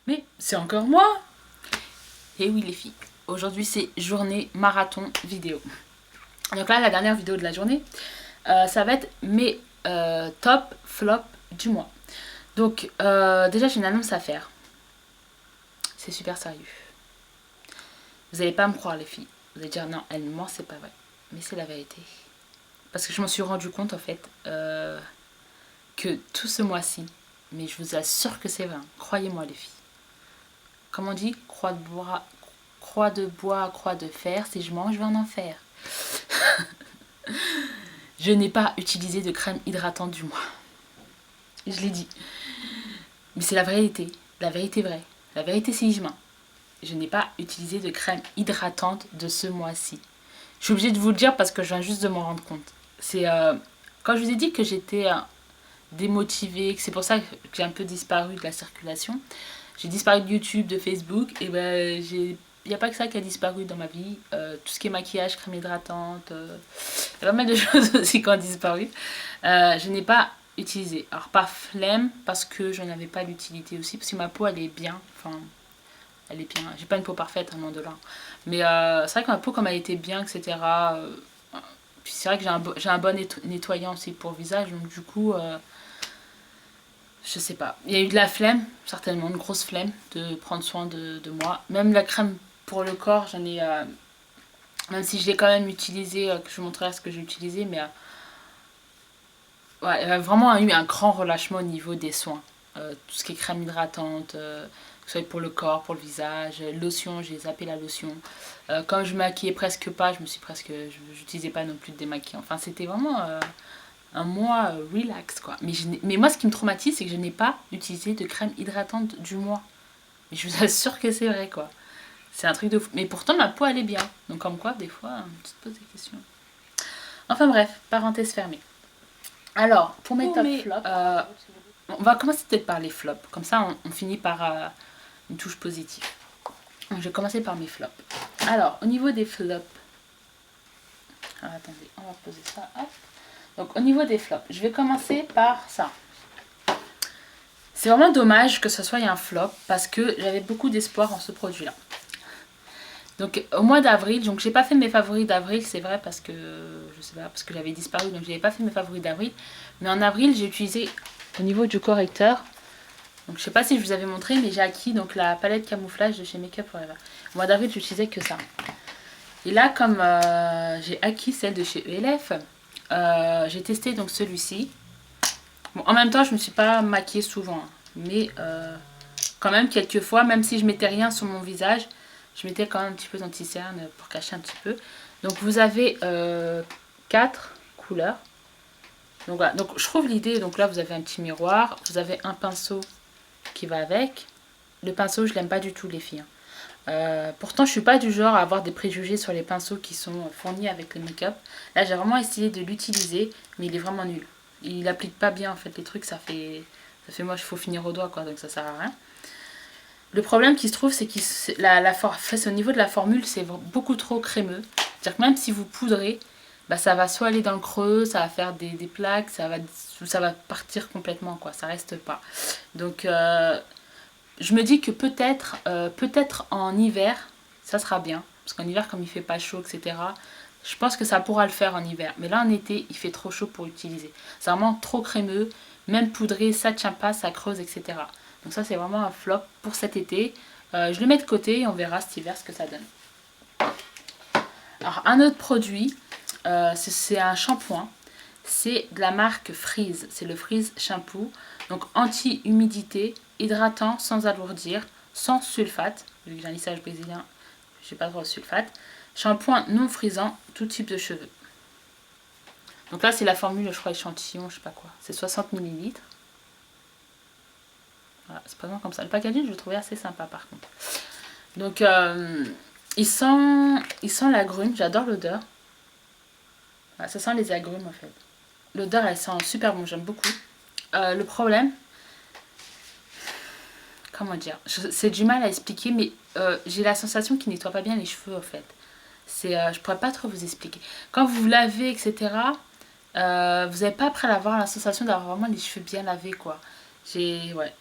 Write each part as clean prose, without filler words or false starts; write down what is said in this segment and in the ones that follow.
Mais c'est encore moi. Et oui les filles, aujourd'hui c'est journée marathon vidéo. Donc là la dernière vidéo de la journée, ça va être mes top flop du mois. Donc déjà j'ai une annonce à faire. C'est super sérieux. Vous n'allez pas me croire les filles. Vous allez dire non, elle ment, c'est pas vrai. Mais c'est la vérité. Parce que je m'en suis rendu compte en fait que tout ce mois-ci, mais je vous assure que c'est vrai, croyez-moi les filles. Comme on dit, croix de bois, croix de fer, si je mange, je vais en enfer. Je n'ai pas utilisé de crème hydratante du mois. Je l'ai dit. Mais c'est la vérité. La vérité vraie. La vérité c'est je mens. Je n'ai pas utilisé de crème hydratante de ce mois-ci. Je suis obligée de vous le dire parce que je viens juste de m'en rendre compte. C'est quand je vous ai dit que j'étais démotivée, que c'est pour ça que j'ai un peu disparu de la circulation. J'ai disparu de YouTube, de Facebook, et ben il n'y a pas que ça qui a disparu dans ma vie. Tout ce qui est maquillage, crème hydratante, il y a pas mal de choses aussi qui ont disparu. Je n'ai pas utilisé. Alors pas flemme, parce que je n'avais pas l'utilité aussi, parce que ma peau elle est bien. Enfin, elle est bien. J'ai pas une peau parfaite, loin de là. Mais c'est vrai que ma peau, comme elle était bien, etc. Puis c'est vrai que j'ai un bon nettoyant aussi pour le visage, donc du coup, je sais pas. Il y a eu de la flemme, certainement, une grosse flemme de prendre soin de moi. Même la crème pour le corps, j'en ai. Même si je l'ai quand même utilisée, que je vous montrerai ce que j'ai utilisé, mais ouais, il y a vraiment eu un grand relâchement au niveau des soins. Tout ce qui est crème hydratante, que ce soit pour le corps, pour le visage, lotion, j'ai zappé la lotion. Comme je maquillais presque pas, j'utilisais pas non plus de démaquillant. Enfin, c'était vraiment un mois relax quoi. Mais moi, ce qui me traumatise, c'est que je n'ai pas utilisé de crème hydratante du mois. Mais je vous assure que c'est vrai quoi. C'est un truc de fou. Mais pourtant, ma peau elle est bien. Donc, comme quoi, des fois, tu te poses des questions. Enfin bref, parenthèse fermée. Alors, pour mes top flops, on va commencer peut-être par les flops. Comme ça, on finit par une touche positive. Donc, je vais commencer par mes flops. Alors, au niveau des flops. Alors, attendez, on va poser ça. Hop. Donc, au niveau des flops, je vais commencer par ça. C'est vraiment dommage que ce soit un flop parce que j'avais beaucoup d'espoir en ce produit-là. Donc, au mois d'avril, donc j'ai pas fait mes favoris d'avril, c'est vrai, parce que je sais pas, parce que j'avais disparu, donc j'avais pas fait mes favoris d'avril. Mais en avril, j'ai utilisé au niveau du correcteur. Donc, je sais pas si je vous avais montré, mais j'ai acquis donc la palette camouflage de chez Make Up Forever. Au mois d'avril, j'utilisais que ça. Et là, comme j'ai acquis celle de chez ELF, j'ai testé donc celui-ci. Bon, en même temps, je me suis pas maquillée souvent, hein, mais quand même quelques fois, même si je mettais rien sur mon visage, je mettais quand même un petit peu d'anti-cerne pour cacher un petit peu. Donc vous avez 4 couleurs. Donc voilà, donc je trouve l'idée, donc là vous avez un petit miroir, vous avez un pinceau qui va avec. Le pinceau, je l'aime pas du tout les filles. Pourtant je suis pas du genre à avoir des préjugés sur les pinceaux qui sont fournis avec le make-up. Là j'ai vraiment essayé de l'utiliser, mais il est vraiment nul. Il applique pas bien en fait les trucs, ça fait moche, il faut finir au doigt quoi, donc ça sert à rien. Le problème qui se trouve, c'est qu'au niveau de la formule, c'est beaucoup trop crémeux. C'est-à-dire que même si vous poudrez, bah, ça va soit aller dans le creux, ça va faire des plaques, ça va partir complètement, quoi. Ça reste pas. Donc, je me dis que peut-être en hiver, ça sera bien. Parce qu'en hiver, comme il fait pas chaud, etc., je pense que ça pourra le faire en hiver. Mais là, en été, il fait trop chaud pour utiliser. C'est vraiment trop crémeux. Même poudré, ça tient pas, ça creuse, etc. Donc ça, c'est vraiment un flop pour cet été. Je le mets de côté et on verra cet hiver ce que ça donne. Alors, un autre produit, c'est un shampoing. C'est de la marque Freeze. C'est le Freeze Shampoo. Donc, anti-humidité, hydratant sans alourdir, sans sulfate. Vu que j'ai un lissage brésilien, j'ai pas droit au sulfate. Shampoing non frisant, tout type de cheveux. Donc là, c'est la formule, je crois, échantillon, je sais pas quoi. C'est 60 ml. Voilà, c'est pas comme ça. Le packaging, je le trouvais assez sympa par contre. Donc, il sent l'agrume. J'adore l'odeur. Voilà, ça sent les agrumes en fait. L'odeur, elle sent super bon. J'aime beaucoup. Le problème, comment dire, c'est du mal à expliquer, mais j'ai la sensation qu'il nettoie pas bien les cheveux en fait. Je pourrais pas trop vous expliquer. Quand vous vous lavez, etc., vous n'avez pas après l'avoir la sensation d'avoir vraiment les cheveux bien lavés quoi. Ouais.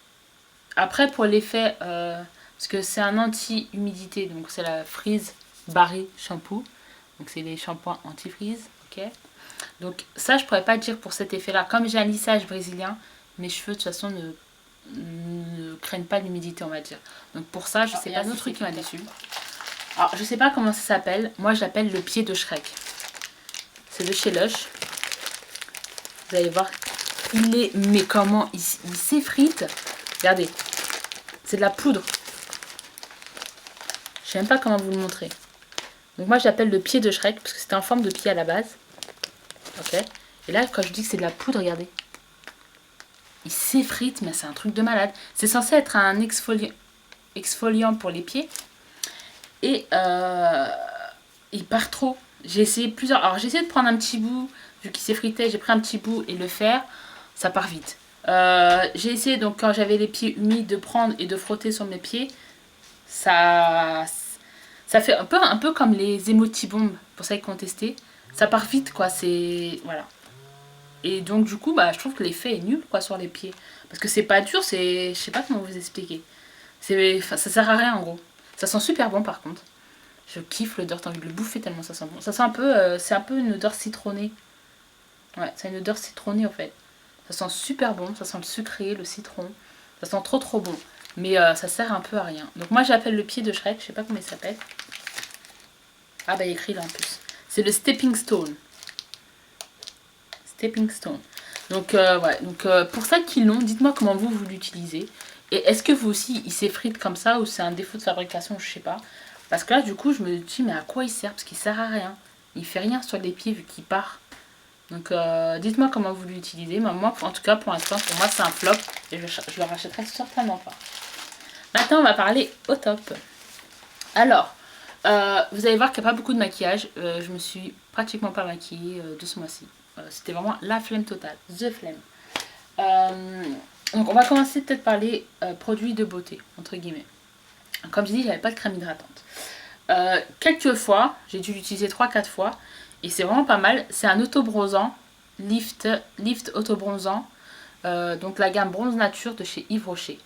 Après pour l'effet, parce que c'est un anti-humidité, donc c'est la Freeze Barry Shampoo. Donc c'est des shampoings anti-freeze, ok. Donc ça je pourrais pas dire pour cet effet là. Comme j'ai un lissage brésilien, mes cheveux de toute façon ne craignent pas l'humidité, on va dire. Donc pour ça je sais pas, un autre truc qui m'a déçu. Alors je sais pas comment ça s'appelle, moi je l'appelle le pied de Shrek. C'est de chez Lush. Vous allez voir, il est, mais comment il s'effrite. Regardez, c'est de la poudre. Je sais même pas comment vous le montrer. Donc moi j'appelle le pied de Shrek parce que c'était en forme de pied à la base. Ok. Et là quand je dis que c'est de la poudre, regardez. Il s'effrite, mais c'est un truc de malade. C'est censé être un exfoliant pour les pieds. Et il part trop. J'ai essayé plusieurs. Alors j'ai essayé de prendre un petit bout, vu qu'il s'effritait, j'ai pris un petit bout et le faire. Ça part vite. J'ai essayé donc quand j'avais les pieds humides de prendre et de frotter sur mes pieds. Ça fait un peu comme les émotibombes, pour ça qu'ils ont testé. Ça part vite quoi, c'est... Voilà. Et donc du coup, bah, je trouve que l'effet est nul quoi sur les pieds. Parce que c'est pas dur, c'est... Je sais pas comment vous expliquer. Ça sert à rien en gros. Ça sent super bon par contre. Je kiffe l'odeur, t'as envie de le bouffer tellement ça sent bon. Ça sent un peu... c'est un peu une odeur citronnée. Ouais, c'est une odeur citronnée en fait. Ça sent super bon, ça sent le sucré, le citron. Ça sent trop trop bon. Mais ça sert un peu à rien. Donc moi j'appelle le pied de Shrek, je sais pas comment il s'appelle. Ah bah il est écrit là en plus. C'est le Stepping Stone. Stepping Stone. Donc ouais, donc pour ça qu'ils l'ont, dites-moi comment vous l'utilisez. Et est-ce que vous aussi il s'effrite comme ça ou c'est un défaut de fabrication, je sais pas. Parce que là du coup je me dis mais à quoi il sert? Parce qu'il sert à rien. Il fait rien sur les pieds vu qu'il part. Donc dites-moi comment vous l'utilisez. Mais moi en tout cas pour l'instant pour moi c'est un flop. Et je le rachèterai certainement pas. Maintenant on va parler au top. Alors vous allez voir qu'il n'y a pas beaucoup de maquillage. Je me suis pratiquement pas maquillée de ce mois-ci. C'était vraiment la flemme totale. The flemme. Donc on va commencer peut-être par les produits de beauté, entre guillemets. Comme je dis, j'avais pas de crème hydratante. Quelques fois, j'ai dû l'utiliser 3-4 fois. Et c'est vraiment pas mal. C'est un auto-bronzant. Lift auto-bronzant. Donc la gamme Bronze Nature de chez Yves Rocher.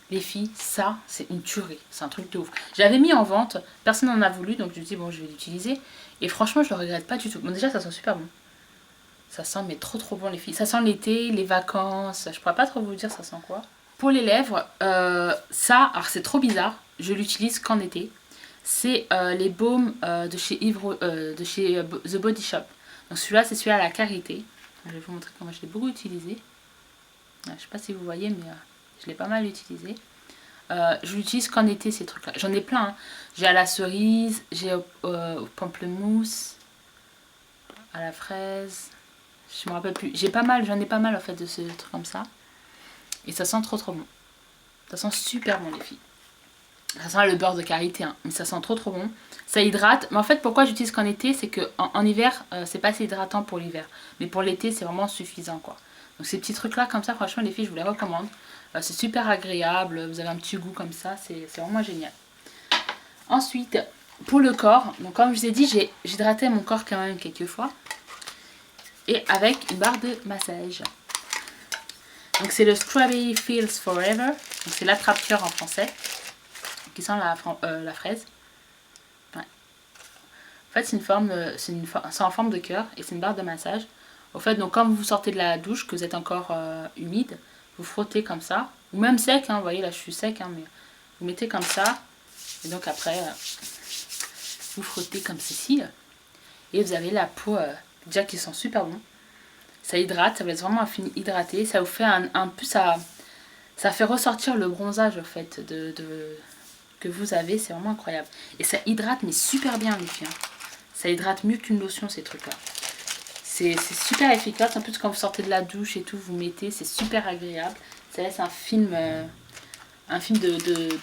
Les filles, ça, c'est une tuerie. C'est un truc de ouf. J'avais mis en vente, personne n'en a voulu, donc je me dis, bon, je vais l'utiliser. Et franchement, je le regrette pas du tout. Bon, déjà, ça sent super bon. Ça sent, mais trop trop bon, les filles. Ça sent l'été, les vacances. Je pourrais pas trop vous dire, ça sent quoi. Pour les lèvres, ça, alors c'est trop bizarre. Je l'utilise qu'en été. C'est les baumes de chez The Body Shop. Donc celui-là, c'est celui à la karité. Je vais vous montrer comment je l'ai beaucoup utilisé. Je sais pas si vous voyez, mais... je l'ai pas mal utilisé. Je l'utilise qu'en été ces trucs là. J'en ai plein. Hein. J'ai à la cerise, j'ai au pamplemousse, à la fraise. Je me rappelle plus. J'en ai pas mal en fait de ce truc comme ça. Et ça sent trop trop bon. Ça sent super bon les filles. Ça sent le beurre de karité, hein, mais ça sent trop trop bon. Ça hydrate. Mais en fait pourquoi j'utilise qu'en été, c'est que en hiver, c'est pas assez hydratant pour l'hiver. Mais pour l'été c'est vraiment suffisant quoi. Donc ces petits trucs là comme ça, franchement les filles, je vous les recommande. C'est super agréable, vous avez un petit goût comme ça, c'est vraiment génial. Ensuite, pour le corps, donc comme je vous ai dit, j'ai hydraté mon corps quand même quelques fois. Et avec une barre de massage. Donc c'est le Strawberry Feels Forever. Donc c'est l'attrape-cœur en français. Qui sent la fraise. Ouais. En fait c'est en forme de cœur et c'est une barre de massage. Au fait, donc quand vous sortez de la douche, que vous êtes encore humide, vous frottez comme ça, ou même sec, hein, vous voyez là je suis sec, hein, mais vous mettez comme ça, et donc après vous frottez comme ceci, et vous avez la peau déjà qui sent super bon. Ça hydrate, ça va être vraiment un fini hydraté, ça vous fait un peu, ça fait ressortir le bronzage en fait que vous avez, c'est vraiment incroyable. Et ça hydrate mais super bien les filles, hein. Ça hydrate mieux qu'une lotion ces trucs là. C'est super efficace, en plus quand vous sortez de la douche et tout, vous mettez, c'est super agréable. Ça laisse un film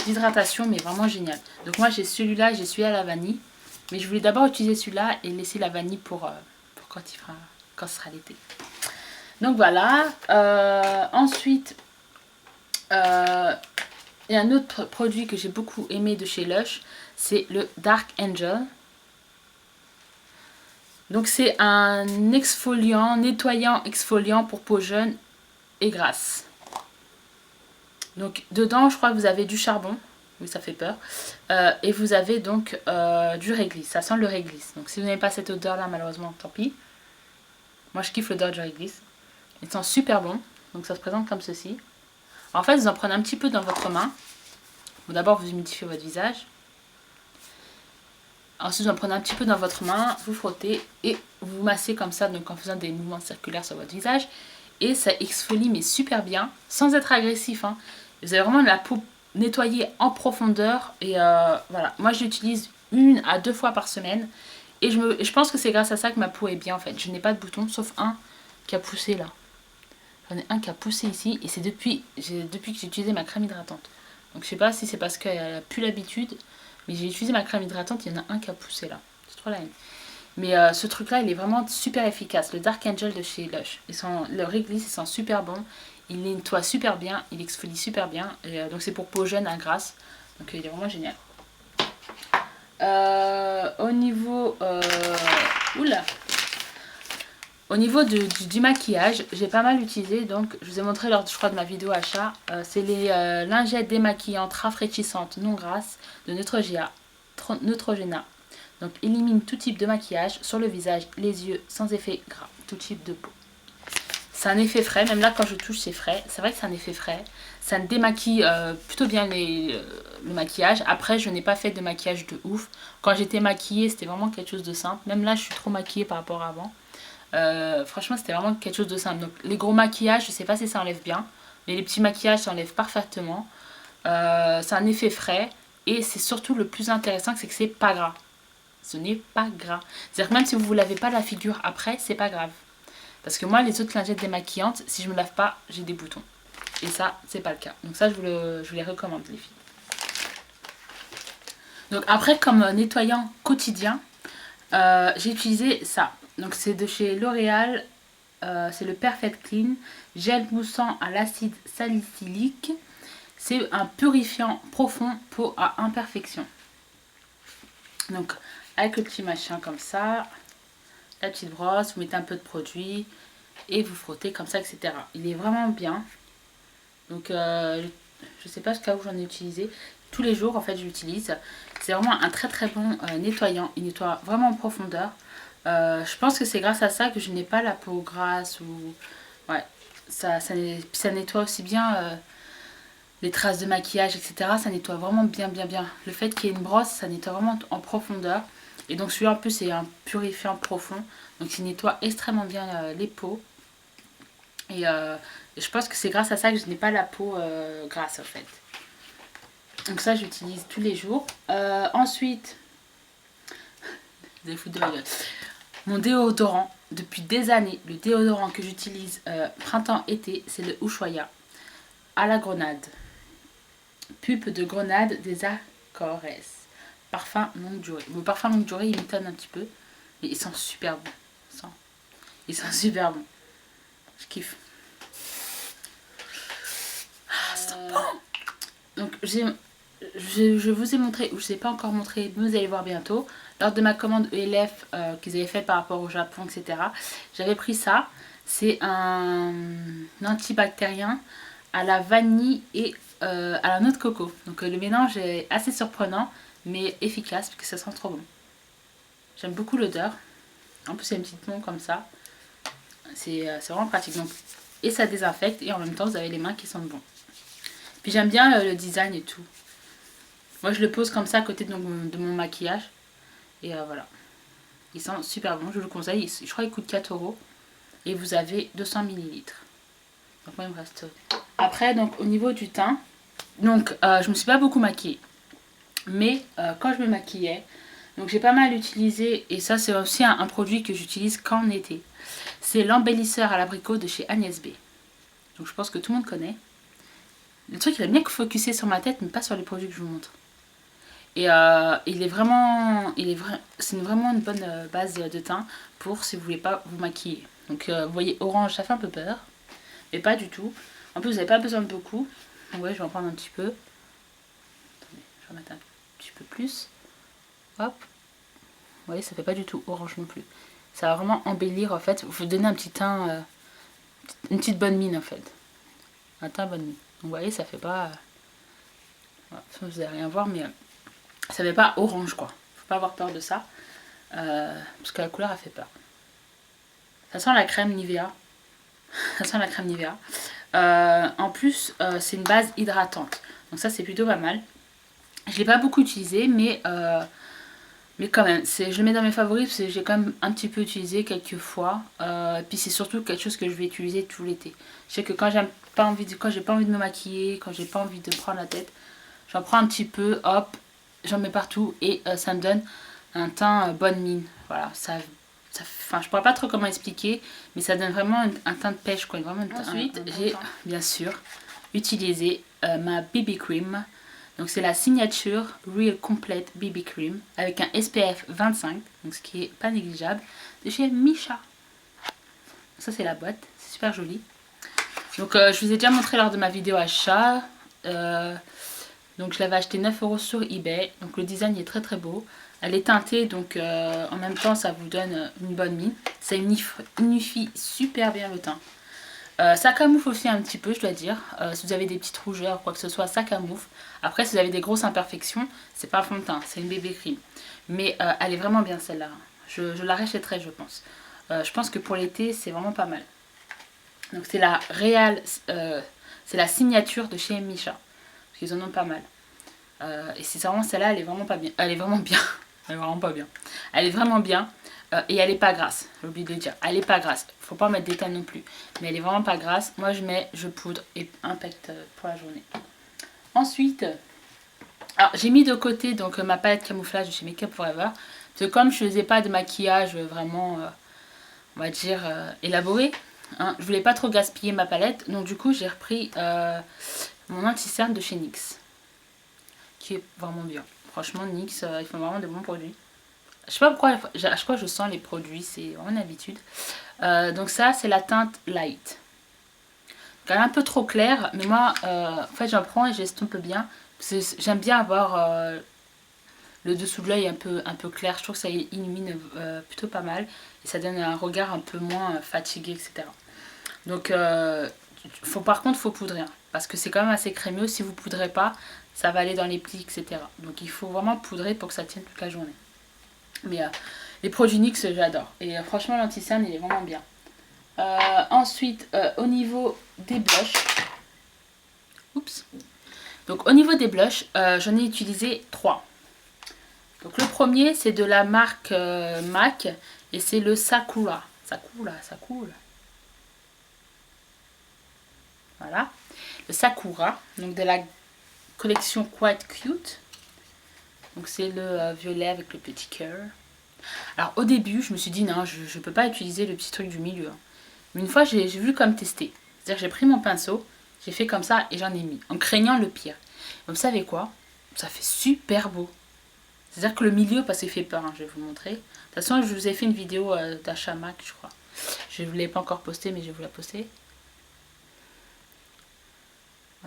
d'hydratation, mais vraiment génial. Donc moi j'ai celui-là, j'ai celui à la vanille. Mais je voulais d'abord utiliser celui-là et laisser la vanille pour quand ce sera l'été. Donc voilà. Ensuite, il y a un autre produit que j'ai beaucoup aimé de chez Lush. C'est le Dark Angel. Donc c'est un nettoyant exfoliant pour peau jeune et grasse. Donc dedans, je crois que vous avez du charbon. Oui, ça fait peur. Et vous avez donc du réglisse. Ça sent le réglisse. Donc si vous n'avez pas cette odeur-là, malheureusement, tant pis. Moi, je kiffe l'odeur du réglisse. Il sent super bon. Donc ça se présente comme ceci. En fait, vous en prenez un petit peu dans votre main. D'abord, vous humidifiez votre visage. Ensuite, vous en prenez un petit peu dans votre main, vous frottez et vous massez comme ça, donc en faisant des mouvements circulaires sur votre visage. Et ça exfolie, mais super bien, sans être agressif. Hein. Vous avez vraiment la peau nettoyée en profondeur. Et voilà, moi je l'utilise 1 à 2 fois par semaine. Et je pense que c'est grâce à ça que ma peau est bien en fait. Je n'ai pas de boutons, sauf un qui a poussé là. J'en ai un qui a poussé ici et c'est depuis que j'ai utilisé ma crème hydratante. Donc je sais pas si c'est parce qu'elle a plus l'habitude, mais j'ai utilisé ma crème hydratante, il y en a un qui a poussé là. C'est trop la haine. Mais ce truc là il est vraiment super efficace. Le Dark Angel de chez Lush. Le réglisse il sent super bon. Il nettoie super bien, il exfolie super bien. Et, donc c'est pour peau jeune à grasse. Donc il est vraiment génial. Au niveau... Oula. Au niveau du maquillage, j'ai pas mal utilisé, donc je vous ai montré lors, je crois, de ma vidéo achat, c'est les lingettes démaquillantes rafraîchissantes non grasses de Neutrogena. Donc élimine tout type de maquillage sur le visage, les yeux, sans effet gras, tout type de peau. C'est un effet frais, même là quand je touche c'est frais, c'est vrai que c'est un effet frais. Ça démaquille plutôt bien le maquillage. Après je n'ai pas fait de maquillage de ouf. Quand j'étais maquillée c'était vraiment quelque chose de simple, même là je suis trop maquillée par rapport à avant. Franchement c'était vraiment quelque chose de simple. Donc les gros maquillages je sais pas si ça enlève bien, mais les petits maquillages ça enlève parfaitement. C'est un effet frais et c'est surtout le plus intéressant, c'est que c'est pas gras. Ce n'est pas gras. C'est-à-dire que même si vous ne lavez pas la figure après, c'est pas grave. Parce que moi les autres lingettes démaquillantes, si je me lave pas j'ai des boutons. Et ça c'est pas le cas. Donc ça je vous les recommande les filles. Donc après comme nettoyant quotidien, j'ai utilisé ça. Donc c'est de chez L'Oréal, c'est le Perfect Clean, gel moussant à l'acide salicylique. C'est un purifiant profond peau à imperfection. Donc avec le petit machin comme ça, la petite brosse, vous mettez un peu de produit et vous frottez comme ça, etc. Il est vraiment bien. Donc je sais pas jusqu'à où j'en ai utilisé. Tous les jours en fait je l'utilise. C'est vraiment un très très bon nettoyant. Il nettoie vraiment en profondeur. Je pense que c'est grâce à ça que je n'ai pas la peau grasse ou... Ouais, ça nettoie aussi bien les traces de maquillage, etc. Ça nettoie vraiment bien. Le fait qu'il y ait une brosse, ça nettoie vraiment en profondeur. Et donc celui-là en plus c'est un purifiant profond. Donc il nettoie extrêmement bien les peaux. Et je pense que c'est grâce à ça que je n'ai pas la peau grasse en fait. Donc ça j'utilise tous les jours. Ensuite, vous allez foutre de ma gueule. Mon déodorant, depuis des années, le déodorant que j'utilise printemps-été, c'est le Ushuaïa à la grenade. Pulpe de grenade des Acores. Parfum longue durée. Le parfum longue durée, il m'étonne un petit peu. Mais il sent super bon. Il sent super bon. Je kiffe. Ah, ça sent bon. Donc je vous ai montré, ou je ne vous ai pas encore montré, mais vous allez voir bientôt. Lors de ma commande ELF qu'ils avaient faite par rapport au Japon, etc. J'avais pris ça. C'est un antibactérien à la vanille et à la noix de coco. Donc le mélange est assez surprenant, mais efficace, parce que ça sent trop bon. J'aime beaucoup l'odeur. En plus, il y a une petite pompe comme ça. C'est vraiment pratique. Donc, et ça désinfecte, et en même temps, vous avez les mains qui sentent bon. Puis j'aime bien le design et tout. Moi, je le pose comme ça à côté de mon maquillage. Et voilà. Il sent super bon, je vous le conseille. Je crois qu'il coûte 4 €. Et vous avez 200 ml. Donc moi, il me reste... Après, donc au niveau du teint, donc je me suis pas beaucoup maquillée. Mais quand je me maquillais, donc j'ai pas mal utilisé, et ça c'est aussi un produit que j'utilise qu'en été. C'est l'embellisseur à l'abricot de chez Agnès B. Donc je pense que tout le monde connaît. Le truc, il a bien focusé sur ma tête, mais pas sur les produits que je vous montre. Et c'est vraiment une bonne base de teint pour si vous voulez pas vous maquiller. Donc vous voyez orange, ça fait un peu peur, mais pas du tout. En plus vous n'avez pas besoin de beaucoup. Donc ouais, je vais en prendre un petit peu. Attendez, je vais en mettre un petit peu plus. Hop. Vous voyez, ça fait pas du tout orange non plus. Ça va vraiment embellir en fait. Vous donner un petit teint, une petite bonne mine en fait. Un teint bonne mine. vous voyez, ça fait pas... vous n'allez rien voir, mais ça fait pas orange, quoi. Faut pas avoir peur de ça. Parce que la couleur, elle fait peur. Ça sent la crème Nivea. Ça sent la crème Nivea. En plus, c'est une base hydratante. Donc ça, c'est plutôt pas mal. Je l'ai pas beaucoup utilisé, mais quand même, je le mets dans mes favoris parce que j'ai quand même un petit peu utilisé quelques fois. Puis c'est surtout quelque chose que je vais utiliser tout l'été. Je sais que quand j'ai pas envie de me maquiller, quand j'ai pas envie de prendre la tête, j'en prends un petit peu, hop, j'en mets partout et ça me donne un teint bonne mine. Voilà, enfin, je pourrais pas trop comment expliquer, mais ça donne vraiment un teint de pêche, quoi. Vraiment ensuite, j'ai bien sûr utilisé ma BB Cream. Donc c'est la Signature Real Complete BB Cream avec un SPF 25, donc ce qui est pas négligeable, de chez Missha. Ça c'est la boîte, c'est super joli. Donc je vous ai déjà montré lors de ma vidéo achat. Donc je l'avais acheté 9 € sur eBay. Donc le design est très très beau. Elle est teintée, donc en même temps ça vous donne une bonne mine. Ça unifie super bien le teint. Ça camoufle aussi un petit peu, je dois dire. Si vous avez des petites rougeurs ou quoi que ce soit, ça camoufle. Après, si vous avez des grosses imperfections, c'est pas un fond de teint, c'est une BB cream. Mais elle est vraiment bien celle-là. Je la rachèterai, je pense. Je pense que pour l'été, c'est vraiment pas mal. Donc c'est la c'est la signature de chez Missha. Parce qu'ils en ont pas mal. Et c'est vraiment celle-là, elle est vraiment pas bien. Elle est vraiment bien. Elle est vraiment pas bien. Elle est vraiment bien. Et elle est pas grasse, j'ai oublié de le dire. Elle est pas grasse. Faut pas mettre des teintes non plus. Mais elle est vraiment pas grasse. Moi je poudre et impact pour la journée. Ensuite, alors j'ai mis de côté donc ma palette camouflage de chez Make Up Forever. Parce que comme je faisais pas de maquillage vraiment, on va dire, élaboré, hein, je voulais pas trop gaspiller ma palette. Donc du coup j'ai repris mon anti-cerne de chez NYX. Qui est vraiment bien. Franchement NYX, ils font vraiment de bons produits. Je sais pas pourquoi, à chaque fois je sens les produits, c'est vraiment une habitude. Donc ça c'est la teinte Light. Elle est un peu trop claire, mais moi en fait j'en prends et j'estompe bien. J'aime bien avoir le dessous de l'œil un peu clair, je trouve que ça illumine plutôt pas mal. Et ça donne un regard un peu moins fatigué, etc. Donc par contre faut poudrer, hein, parce que c'est quand même assez crémeux. Si vous poudrez pas, ça va aller dans les plis, etc. Donc il faut vraiment poudrer pour que ça tienne toute la journée. Mais les produits NYX, j'adore. Et franchement, l'anti-cerne, il est vraiment bien. Ensuite, au niveau des blushs. Oups. Donc, au niveau des blushs, j'en ai utilisé 3. Donc, le premier, c'est de la marque MAC. Et c'est le Sakura. Sakura. Voilà. Le Sakura. Donc, de la collection Quite Cute. Donc c'est le violet avec le petit cœur. Alors au début, je me suis dit non, je peux pas utiliser le petit truc du milieu. Mais une fois, j'ai vu comme tester. C'est-à-dire j'ai pris mon pinceau, j'ai fait comme ça et j'en ai mis, en craignant le pire. Et vous savez quoi? Ça fait super beau. C'est-à-dire que le milieu, parce qu'il fait peur, hein, je vais vous montrer. De toute façon, je vous ai fait une vidéo d'achat MAC, je crois. Je ne vous l'ai pas encore postée, mais je vais vous la poster.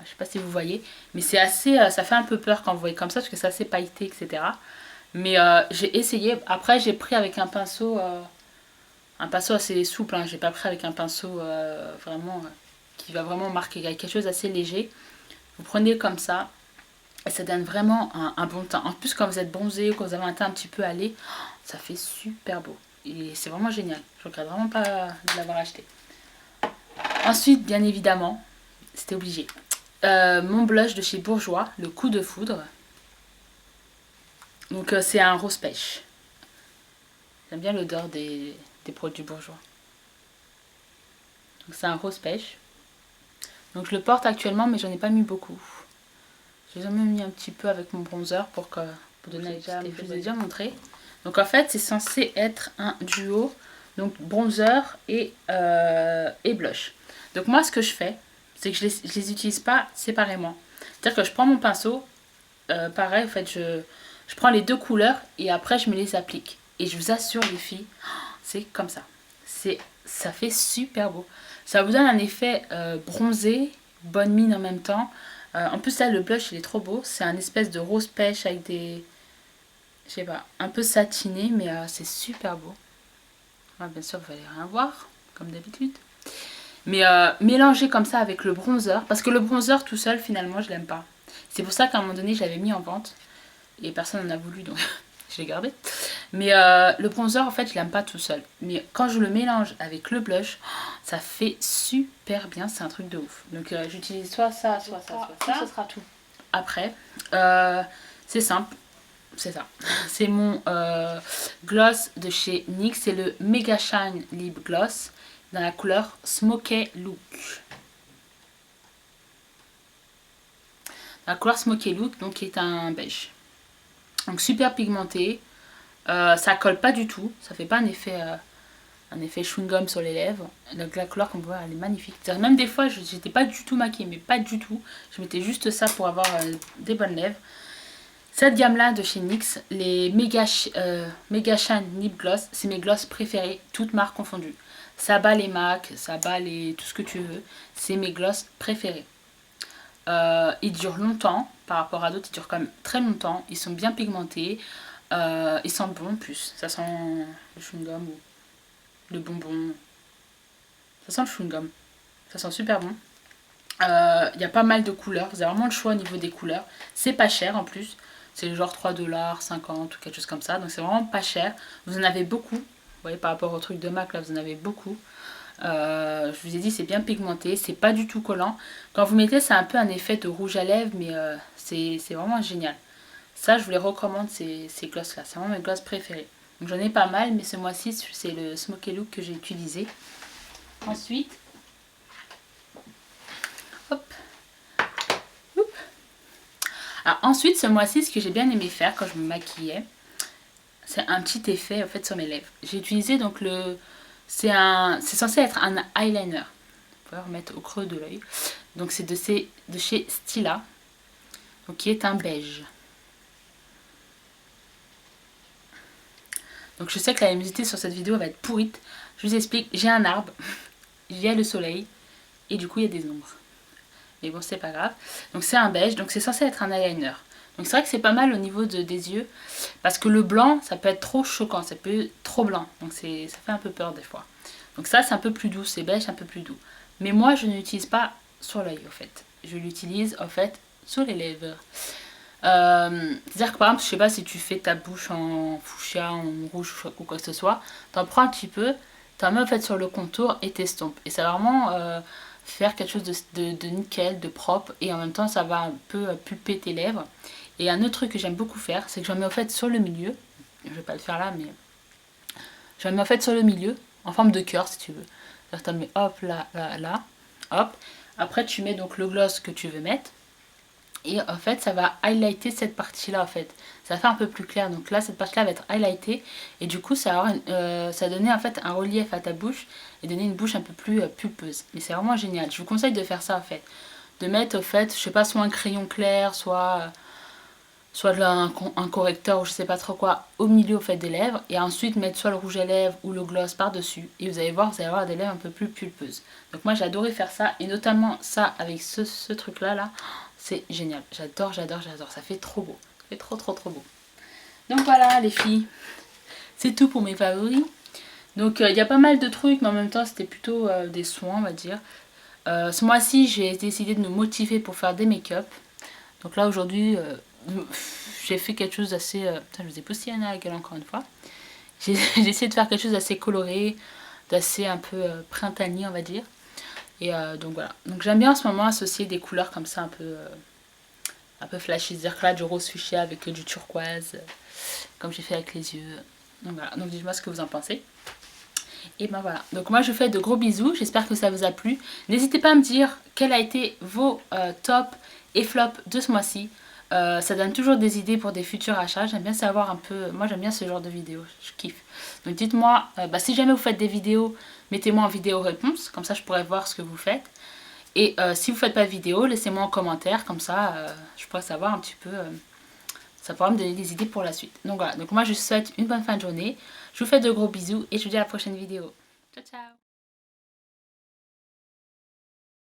Je sais pas si vous voyez, mais c'est assez, ça fait un peu peur quand vous voyez comme ça, parce que c'est assez pailleté, etc. Mais j'ai essayé, après j'ai pris avec un pinceau assez souple, hein. J'ai pas pris avec un pinceau vraiment, qui va vraiment marquer, avec quelque chose d'assez léger. Vous prenez comme ça, et ça donne vraiment un bon teint. En plus quand vous êtes bronzé ou quand vous avez un teint un petit peu allé, ça fait super beau. Et c'est vraiment génial, je regrette vraiment pas de l'avoir acheté. Ensuite, bien évidemment, c'était obligé. Mon blush de chez Bourjois, le coup de foudre. Donc c'est un rose pêche. J'aime bien l'odeur des produits Bourjois. Donc c'est un rose pêche. Donc je le porte actuellement, mais j'en ai pas mis beaucoup. J'ai jamais mis un petit peu avec mon bronzer pour donner je vous ai déjà montré. Donc en fait c'est censé être un duo, donc bronzer et blush. Donc moi ce que je fais, c'est que je les utilise pas séparément. C'est-à-dire que je prends mon pinceau, pareil en fait je prends les deux couleurs et après je me les applique. Et je vous assure les filles, c'est comme ça. Ça fait super beau. Ça vous donne un effet bronzé, bonne mine en même temps. En plus là le blush il est trop beau. C'est un espèce de rose pêche avec des... Je sais pas, un peu satiné mais c'est super beau. Alors, bien sûr vous allez rien voir, comme d'habitude. Mais mélanger comme ça avec le bronzer, parce que le bronzer tout seul finalement je l'aime pas. C'est pour ça qu'à un moment donné je l'avais mis en vente et personne n'en a voulu donc je l'ai gardé. Mais le bronzer en fait je l'aime pas tout seul. Mais quand je le mélange avec le blush, ça fait super bien, c'est un truc de ouf. Donc j'utilise soit ça, soit ça, soit ça. Ce sera tout. Après, c'est simple, c'est ça. C'est mon gloss de chez NYX, c'est le Mega Shine Lip Gloss dans la couleur Smoky Look. La couleur Smoky Look, donc qui est un beige. Donc super pigmenté, ça colle pas du tout, ça fait pas un effet chewing-gum sur les lèvres. Donc la couleur qu'on voit elle est magnifique. Même des fois j'étais pas du tout maquillée, mais pas du tout. Je mettais juste ça pour avoir des bonnes lèvres. Cette gamme là de chez NYX, les Mega Shine Lip Gloss, c'est mes gloss préférés, toutes marques confondues. Ça bat les MAC, ça bat tout ce que tu veux, c'est mes gloss préférés. Ils durent longtemps, par rapport à d'autres, ils durent quand même très longtemps, ils sont bien pigmentés, ils sentent bon en plus, ça sent le chewing-gum ou le bonbon, ça sent le chewing-gum, ça sent super bon. Il y a pas mal de couleurs, vous avez vraiment le choix au niveau des couleurs, c'est pas cher en plus, c'est genre 3$, 50 ou quelque chose comme ça, donc c'est vraiment pas cher, vous en avez beaucoup, vous voyez par rapport au truc de MAC là vous en avez beaucoup. Je vous ai dit c'est bien pigmenté, c'est pas du tout collant. Quand vous mettez c'est un peu un effet de rouge à lèvres mais c'est vraiment génial. Ça je vous les recommande ces glosses là, c'est vraiment mes glosses préférées. Donc j'en ai pas mal mais ce mois-ci c'est le Smoky Look que j'ai utilisé. Ensuite, hop. Alors ensuite ce mois-ci ce que j'ai bien aimé faire quand je me maquillais, c'est un petit effet en fait sur mes lèvres. J'ai utilisé donc c'est censé être un eyeliner. Vous pouvez remettre au creux de l'œil. Donc c'est de chez Stila. Donc qui est un beige. Donc je sais que la luminosité sur cette vidéo va être pourrite. Je vous explique, j'ai un arbre, il y a le soleil et du coup il y a des ombres. Mais bon c'est pas grave. Donc c'est un beige, donc c'est censé être un eyeliner. Donc c'est vrai que c'est pas mal au niveau des yeux. Parce que le blanc, ça peut être trop choquant, ça peut être trop blanc. Donc ça fait un peu peur des fois. Donc ça c'est un peu plus doux, c'est beige, un peu plus doux. Mais moi je ne l'utilise pas sur l'œil au fait. Je l'utilise en fait sur les lèvres. C'est-à-dire que par exemple, je sais pas si tu fais ta bouche en fuchsia, en rouge ou quoi que ce soit. T'en prends un petit peu, t'en mets en fait sur le contour et t'estompes. Et ça va vraiment faire quelque chose de nickel, de propre. Et en même temps ça va un peu pulper tes lèvres. Et un autre truc que j'aime beaucoup faire, c'est que j'en mets en fait sur le milieu. Je vais pas le faire là, mais j'en mets en fait sur le milieu, en forme de cœur si tu veux. C'est-à-dire que tu mets hop là, là, là, hop. Après tu mets donc le gloss que tu veux mettre. Et en fait ça va highlighter cette partie là en fait. Ça va faire un peu plus clair. Donc là cette partie là va être highlightée. Et du coup ça va donner en fait un relief à ta bouche. Et donner une bouche un peu plus pulpeuse. Mais c'est vraiment génial. Je vous conseille de faire ça en fait. De mettre en fait, je sais pas, soit un crayon clair, soit un correcteur ou je sais pas trop quoi au milieu au fait des lèvres et ensuite mettre soit le rouge à lèvres ou le gloss par dessus et vous allez voir vous allez avoir des lèvres un peu plus pulpeuses. Donc moi j'ai adoré faire ça et notamment ça avec ce truc là c'est génial, j'adore, ça fait trop beau, ça fait trop beau. Donc voilà les filles, c'est tout pour mes favoris. Donc il y a pas mal de trucs mais en même temps c'était plutôt des soins on va dire. Ce mois-ci j'ai décidé de me motiver pour faire des make-up. Donc là aujourd'hui j'ai fait quelque chose d'assez... je vous ai posté Anna à la gueule encore une fois. J'ai essayé de faire quelque chose d'assez coloré, d'assez un peu printanier on va dire. Et donc voilà. Donc j'aime bien en ce moment associer des couleurs comme ça un peu flashy. C'est-à-dire que là du rose fuchsia avec du turquoise, comme j'ai fait avec les yeux. Donc voilà. Donc dites-moi ce que vous en pensez. Et ben voilà. Donc moi je vous fais de gros bisous. J'espère que ça vous a plu. N'hésitez pas à me dire quels a été vos tops et flops de ce mois-ci. Ça donne toujours des idées pour des futurs achats. J'aime bien savoir un peu. Moi j'aime bien ce genre de vidéos. Je kiffe. Donc dites-moi, si jamais vous faites des vidéos, mettez-moi en vidéo réponse. Comme ça je pourrais voir ce que vous faites. Et si vous ne faites pas de vidéo, laissez-moi en commentaire. Comme ça je pourrais savoir un petit peu. Ça pourra me donner des idées pour la suite. Donc voilà. Donc moi je vous souhaite une bonne fin de journée. Je vous fais de gros bisous et je vous dis à la prochaine vidéo. Ciao ciao.